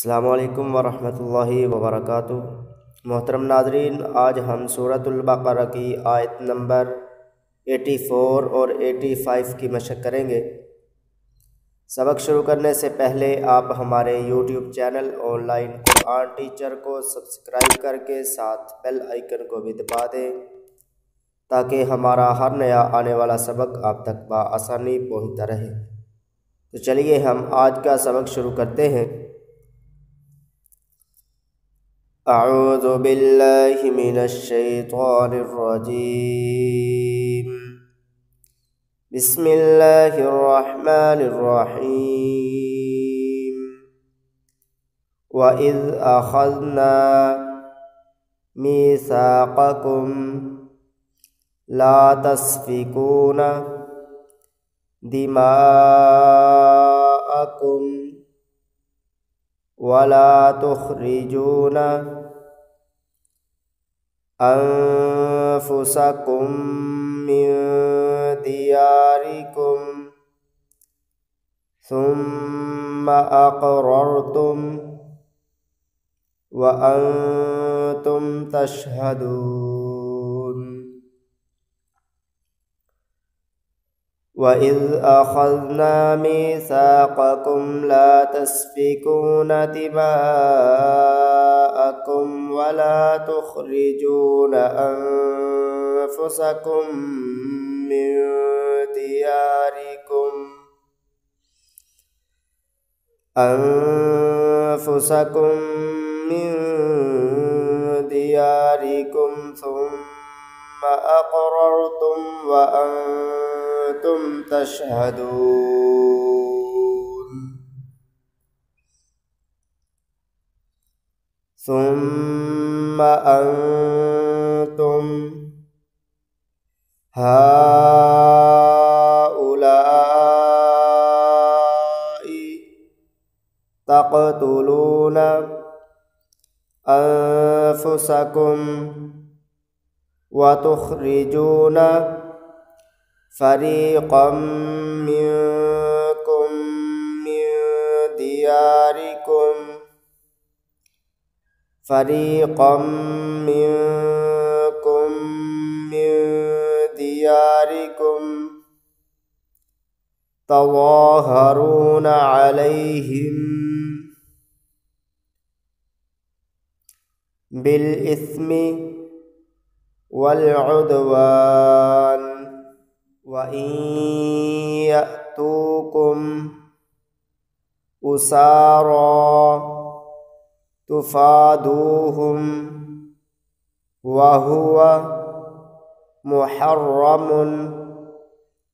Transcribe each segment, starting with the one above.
अस्सलामुअलैकुम वरहमतुल्लाहि वबरकातुह। मोहतरम नाज़रीन, आज हम सूरतुल बक़रा की आयत नंबर 84 और 85 की मशक़ करेंगे। सबक शुरू करने से पहले आप हमारे यूट्यूब चैनल ऑनलाइन कुरान टीचर को सब्सक्राइब करके साथ बेल आइकन को भी दबा दें ताकि हमारा हर नया आने वाला सबक आप तक बआसानी पहुँचता रहे। तो चलिए हम आज का सबक शुरू करते हैं। अऊज़ु बिल्लाहि मिनश शैतानिर रजीम। बिस्मिल्लाहिर रहमानिर रहीम। व इज़ अख़ज़ना मीसाक़कुम ला तस्फ़िकूना दिमाअकुम वला तुख़रिजूना अनफुसकुम मिन दियारिकुम सुम्मा अक़ररतुम व अंतुम तशहदून। व इज़ अख़ज़ना मीसाक़कुम ला तस्फ़िकूना दिमाअकुम वला तुख़रिजूना अनफुसकुम मिन दियारिकुम सुम्मा अक़ररतुम व अंतुम तशहदून। सुम्मा अंतुम हाउलाइ तक़तुलूना अनफुसकुम व तुख़रिजूना फ़रीक़म मिनकुम मिन दियारिकुम तज़ाहरून अलैहिम बिल इस्मि वल उद्वान व इन यअतूकुम उसारा तुफ़ादूहुम व हुवा मुहर्रमुन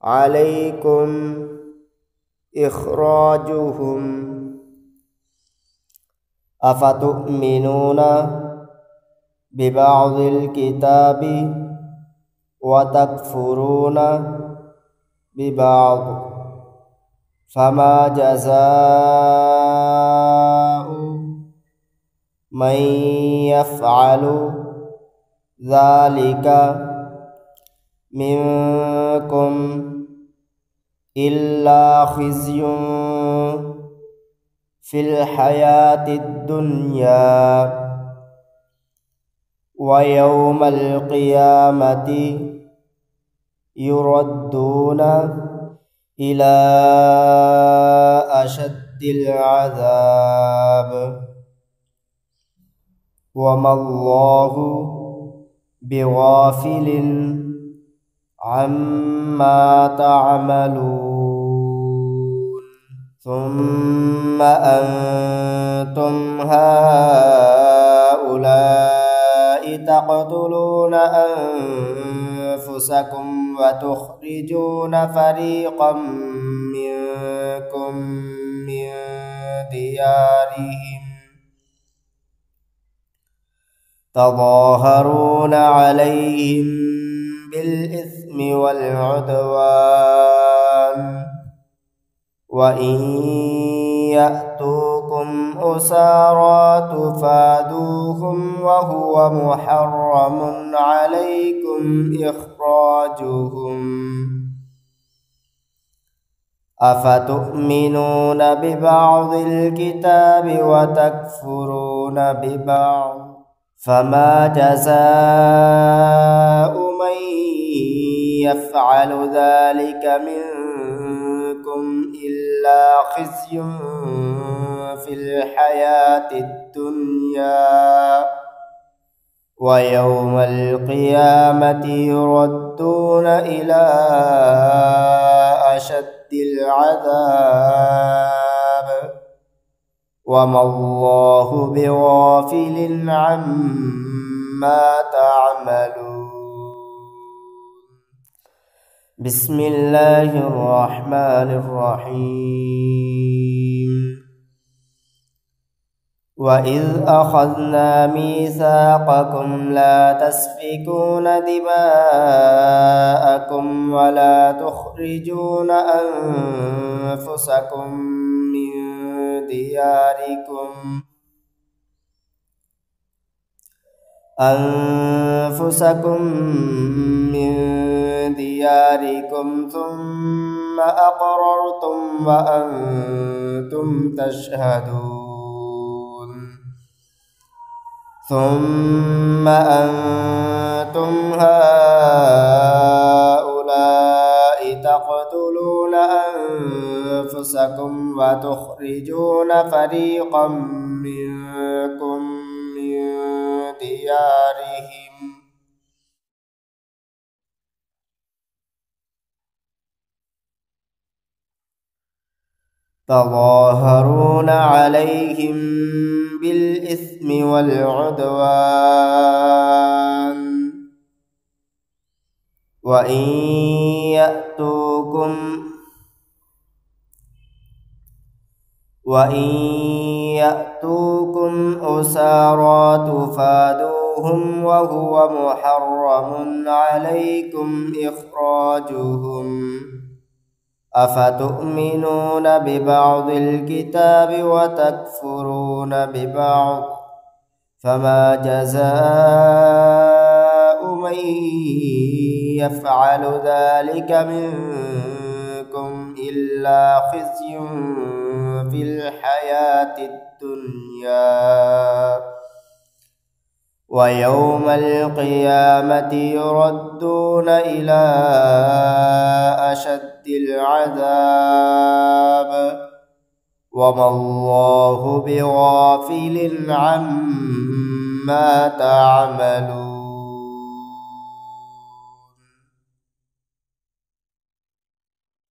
अलैकुम इख़राजुहुम अफ़तुमिनूना बिबअज़िल किताबि व तकफ़ुरूना बिबअज़ फमा जज़ाउ मन यफ़अलु ज़ालिका मिनकुम इल्ला ख़िज़्युन फ़िल हयातिद दुन्या व यौमल क़ियामति युरद्दूना इला अशद्दिल अज़ाब वमल्लाहु बिग़ाफ़िलिन अम्मा तअमलून। सुम्मा अंतुम हाउलाइ तक़तुलूना अनफुसकुम व तुख़रिजूना फ़रीक़म मिनकुम मिन दियारिहिम तज़ाहरून अलैहिम बिल इस्मि वल उद्वान व इन यअतूकुम उसारा तुफ़ादूहुम व हुवा मुहर्रमुन अलैकुम इख़राजुहुम أفتؤمنون ببعض الكتاب وتكفرون ببعض فما جزاء من يفعل ذلك منكم إلا خزي في الحياة الدنيا ويوم القيامة يردون إلى أشد العذاب وما الله بغافل عما تعملون. بسم الله الرحمن الرحيم. وإذ أخذنا ميثاقكم لا تسفكون دماءكم ولا تخرجون أنفسكم من دياركم ثم أقررتم وأنتم تشهدون ثم أنتم هؤلاء تقتلون أنفسكم وتخرجون فريقا منكم من ديارهم تظاهرون عليهم بالإثم والعدوان وإن يأتوكم أسارى تفادوهم وهو محرم عليكم إخراجهم أفتؤمنون ببعض الكتاب وتكفرون ببعض فما جزاء من يفعل ذلك منكم إلا خزي في الحياة الدنيا ويوم القيامة يردون إلى أشد العذاب وما الله بغافل عما تعملون.